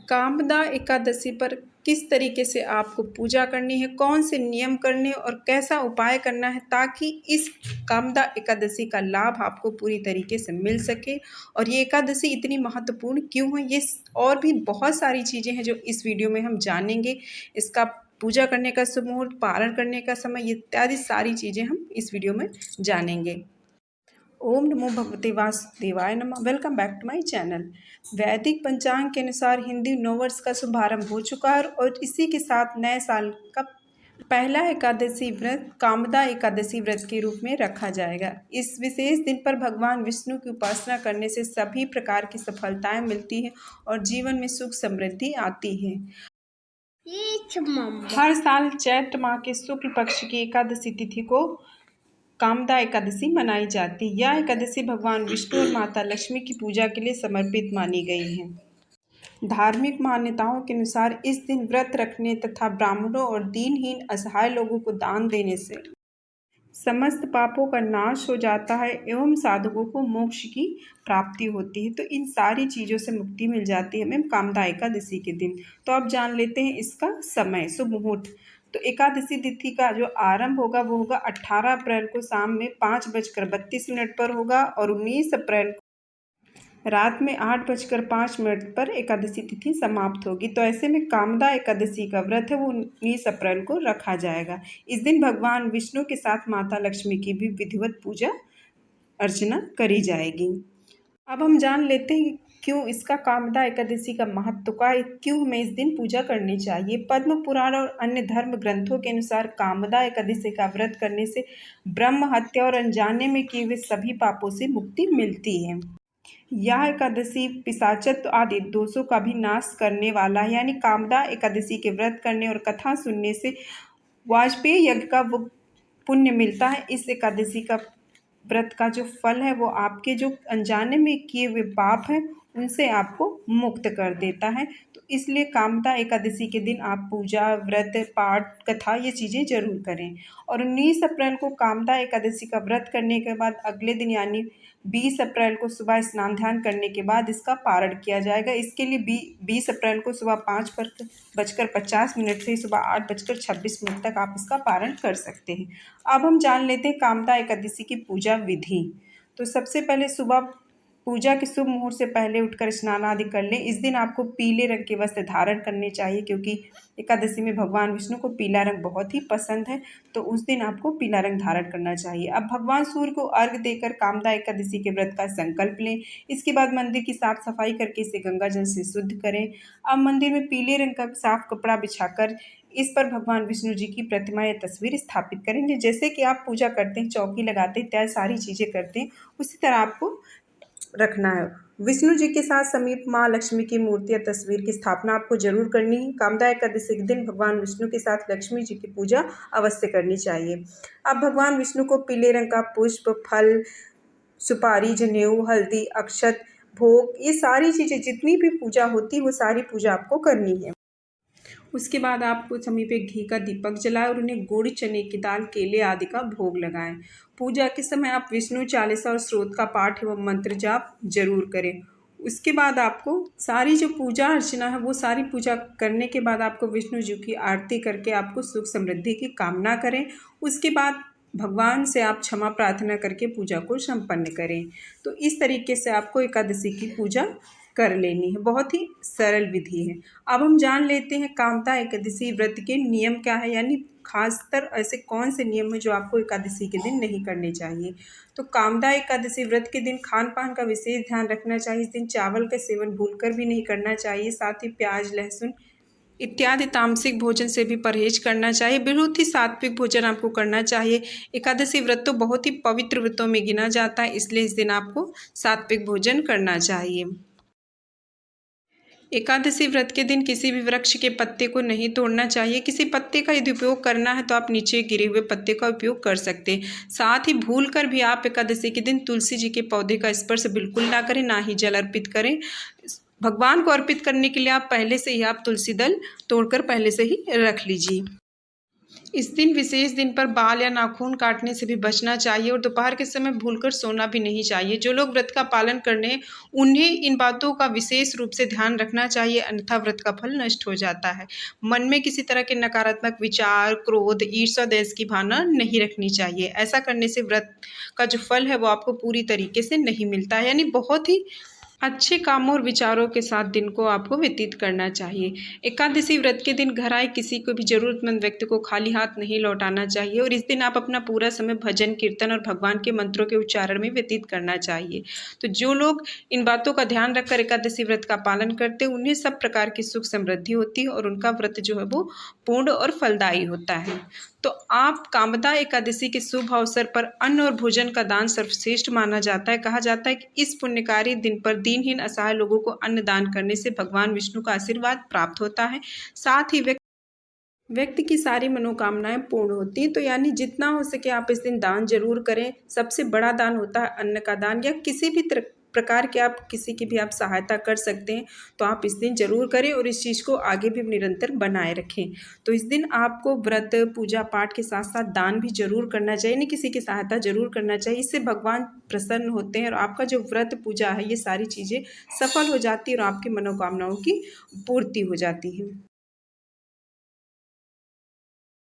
कामदा एकादशी पर किस तरीके से आपको पूजा करनी है, कौन से नियम करने हैं और कैसा उपाय करना है ताकि इस कामदा एकादशी का लाभ आपको पूरी तरीके से मिल सके। और ये एकादशी इतनी महत्वपूर्ण क्यों है, ये और भी बहुत सारी चीज़ें हैं जो इस वीडियो में हम जानेंगे। इसका पूजा करने का शुभ मुहूर्त, पारण करने का समय, इत्यादि सारी चीज़ें हम इस वीडियो में जानेंगे। ओम नमो भगवते वासुदेवाय नमः। Welcome back to my channel. वैदिक पंचांग के अनुसार हिंदी नववर्ष का शुभारंभ हो चुका है और इसी के साथ नए साल का पहला एकादशी व्रत कामदा एकादशी व्रत के रूप में रखा जाएगा। इस विशेष दिन पर भगवान विष्णु की उपासना करने से सभी प्रकार की सफलताएं मिलती हैं और जीवन में सुख समृद्धि आती है। हर साल चैत्र माह के शुक्ल पक्ष की एकादशी तिथि को कामदा एकादशी मनाई जाती है। यह एकादशी भगवान विष्णु और माता लक्ष्मी की पूजा के लिए समर्पित मानी गई है। धार्मिक मान्यताओं के अनुसार इस दिन व्रत रखने तथा ब्राह्मणों और दीनहीन असहाय लोगों को दान देने से समस्त पापों का नाश हो जाता है एवं साधकों को मोक्ष की प्राप्ति होती है। तो इन सारी चीज़ों से मुक्ति मिल जाती है हमें कामदा एकादशी के दिन। तो अब जान लेते हैं इसका समय, शुभ मुहूर्त। तो एकादशी तिथि का जो आरंभ होगा वो होगा 18 अप्रैल को शाम में 5:32 पर होगा और 19 अप्रैल रात में 8:05 पर एकादशी तिथि समाप्त होगी। तो ऐसे में कामदा एकादशी का व्रत है वो 19 अप्रैल को रखा जाएगा। इस दिन भगवान विष्णु के साथ माता लक्ष्मी की भी विधिवत पूजा अर्चना करी जाएगी। अब हम जान लेते हैं क्यों इसका कामदा एकादशी का महत्व का, क्यों हमें इस दिन पूजा करनी चाहिए। पद्म पुराण और अन्य धर्म ग्रंथों के अनुसार कामदा एकादशी का व्रत करने से ब्रह्म हत्या और अनजाने में किए हुए सभी पापों से मुक्ति मिलती है। यह एकादशी पिशाचत्व आदि दोषों का भी नाश करने वाला है। यानी कामदा एकादशी के व्रत करने और कथा सुनने से वाजपेयी यज्ञ का वो पुण्य मिलता है। इस एकादशी का व्रत का जो फल है वो आपके जो अनजाने में किए हुए पाप हैं उनसे आपको मुक्त कर देता है। तो इसलिए कामदा एकादशी के दिन आप पूजा, व्रत, पाठ, कथा ये चीज़ें जरूर करें। और 19 अप्रैल को कामदा एकादशी का व्रत करने के बाद अगले दिन यानी 20 अप्रैल को सुबह स्नान ध्यान करने के बाद इसका पारण किया जाएगा। इसके लिए 20 अप्रैल को सुबह 5:50 से सुबह 8:26 तक आप इसका पारण कर सकते हैं। अब हम जान लेते हैं कामदा एकादशी की पूजा विधि। तो सबसे पहले सुबह पूजा के शुभ मुहूर्त से पहले उठकर स्नान आदि कर लें। इस दिन आपको पीले रंग के वस्त्र धारण करने चाहिए क्योंकि एकादशी में भगवान विष्णु को पीला रंग बहुत ही पसंद है। तो उस दिन आपको पीला रंग धारण करना चाहिए। अब भगवान सूर्य को अर्घ्य देकर कामदा एकादशी के व्रत का संकल्प लें। इसके बाद मंदिर की साफ सफाई करके इसे गंगा जल से शुद्ध करें। अब मंदिर में पीले रंग का साफ कपड़ा बिछाकर इस पर भगवान विष्णु जी की प्रतिमा या तस्वीर स्थापित करेंगे। जैसे कि आप पूजा करते हैं, चौकी लगाते हैं, इत्यादि सारी चीज़ें करते हैं, उसी तरह आपको रखना है। विष्णु जी के साथ समीप माँ लक्ष्मी की मूर्ति या तस्वीर की स्थापना आपको जरूर करनी है। कामदा एकादशी के दिन भगवान विष्णु के साथ लक्ष्मी जी की पूजा अवश्य करनी चाहिए। अब भगवान विष्णु को पीले रंग का पुष्प, फल, सुपारी, जनेऊ, हल्दी, अक्षत, भोग, ये सारी चीज़ें जितनी भी पूजा होती है वो सारी पूजा आपको करनी है। उसके बाद आपको समीप एक घी का दीपक जलाएं और उन्हें गुड़, चने की दाल, केले आदि का भोग लगाएं। पूजा के समय आप विष्णु चालीसा और स्रोत का पाठ एवं मंत्र जाप जरूर करें। उसके बाद आपको सारी जो पूजा अर्चना है वो सारी पूजा करने के बाद आपको विष्णु जी की आरती करके आपको सुख समृद्धि की कामना करें। उसके बाद भगवान से आप क्षमा प्रार्थना करके पूजा को संपन्न करें। तो इस तरीके से आपको एकादशी की पूजा कर लेनी है। बहुत ही सरल विधि है। अब हम जान लेते हैं कामदा एकादशी व्रत के नियम क्या है, यानी खासकर ऐसे कौन से नियम है जो आपको एकादशी के दिन नहीं करने चाहिए। तो कामदा एकादशी व्रत के दिन खान पान का विशेष ध्यान रखना चाहिए। इस दिन चावल का सेवन भूलकर भी नहीं करना चाहिए। साथ ही प्याज, लहसुन इत्यादि तामसिक भोजन से भी परहेज करना चाहिए। बहुत ही सात्विक भोजन आपको करना चाहिए। एकादशी व्रत तो बहुत ही पवित्र व्रतों में गिना जाता है, इसलिए इस दिन आपको सात्विक भोजन करना चाहिए। एकादशी व्रत के दिन किसी भी वृक्ष के पत्ते को नहीं तोड़ना चाहिए। किसी पत्ते का यदि उपयोग करना है तो आप नीचे गिरे हुए पत्ते का उपयोग कर सकते हैं। साथ ही भूल कर भी आप एकादशी के दिन तुलसी जी के पौधे का स्पर्श बिल्कुल ना करें, ना ही जल अर्पित करें। भगवान को अर्पित करने के लिए आप पहले से ही आप तुलसी दल तोड़कर पहले से ही रख लीजिए। इस दिन विशेष दिन पर बाल या नाखून काटने से भी बचना चाहिए और दोपहर के समय भूलकर सोना भी नहीं चाहिए। जो लोग व्रत का पालन करने हैं, उन्हें इन बातों का विशेष रूप से ध्यान रखना चाहिए, अन्यथा व्रत का फल नष्ट हो जाता है। मन में किसी तरह के नकारात्मक विचार, क्रोध, ईर्ष्या, द्वेष की भावना नहीं रखनी चाहिए। ऐसा करने से व्रत का जो फल है वो आपको पूरी तरीके से नहीं मिलता है, यानी बहुत ही अच्छे कामों और विचारों के साथ दिन को आपको व्यतीत करना चाहिए। एकादशी व्रत के दिन घर आए किसी को भी ज़रूरतमंद व्यक्ति को खाली हाथ नहीं लौटाना चाहिए और इस दिन आप अपना पूरा समय भजन, कीर्तन और भगवान के मंत्रों के उच्चारण में व्यतीत करना चाहिए। तो जो लोग इन बातों का ध्यान रखकर एकादशी व्रत का पालन करते हैं, उन्हें सब प्रकार की सुख समृद्धि होती है और उनका व्रत जो है वो पूर्ण और फलदायी होता है। तो आप कामदा एकादशी के शुभ अवसर पर अन्न और भोजन का दान सर्वश्रेष्ठ माना जाता है। कहा जाता है कि इस पुण्यकारी दिन पर दीनहीन असहाय लोगों को अन्न दान करने से भगवान विष्णु का आशीर्वाद प्राप्त होता है। साथ ही व्यक्ति की सारी मनोकामनाएं पूर्ण होती हैं। तो यानी जितना हो सके आप इस दिन दान जरूर करें। सबसे बड़ा दान होता है अन्न का दान, या किसी भी प्रकार के आप किसी की भी आप सहायता कर सकते हैं, तो आप इस दिन जरूर करें और इस चीज़ को आगे भी निरंतर बनाए रखें। तो इस दिन आपको व्रत, पूजा पाठ के साथ साथ दान भी जरूर करना चाहिए, नहीं किसी की सहायता जरूर करना चाहिए। इससे भगवान प्रसन्न होते हैं और आपका जो व्रत पूजा है ये सारी चीज़ें सफल हो जाती है और आपकी मनोकामनाओं की पूर्ति हो जाती है।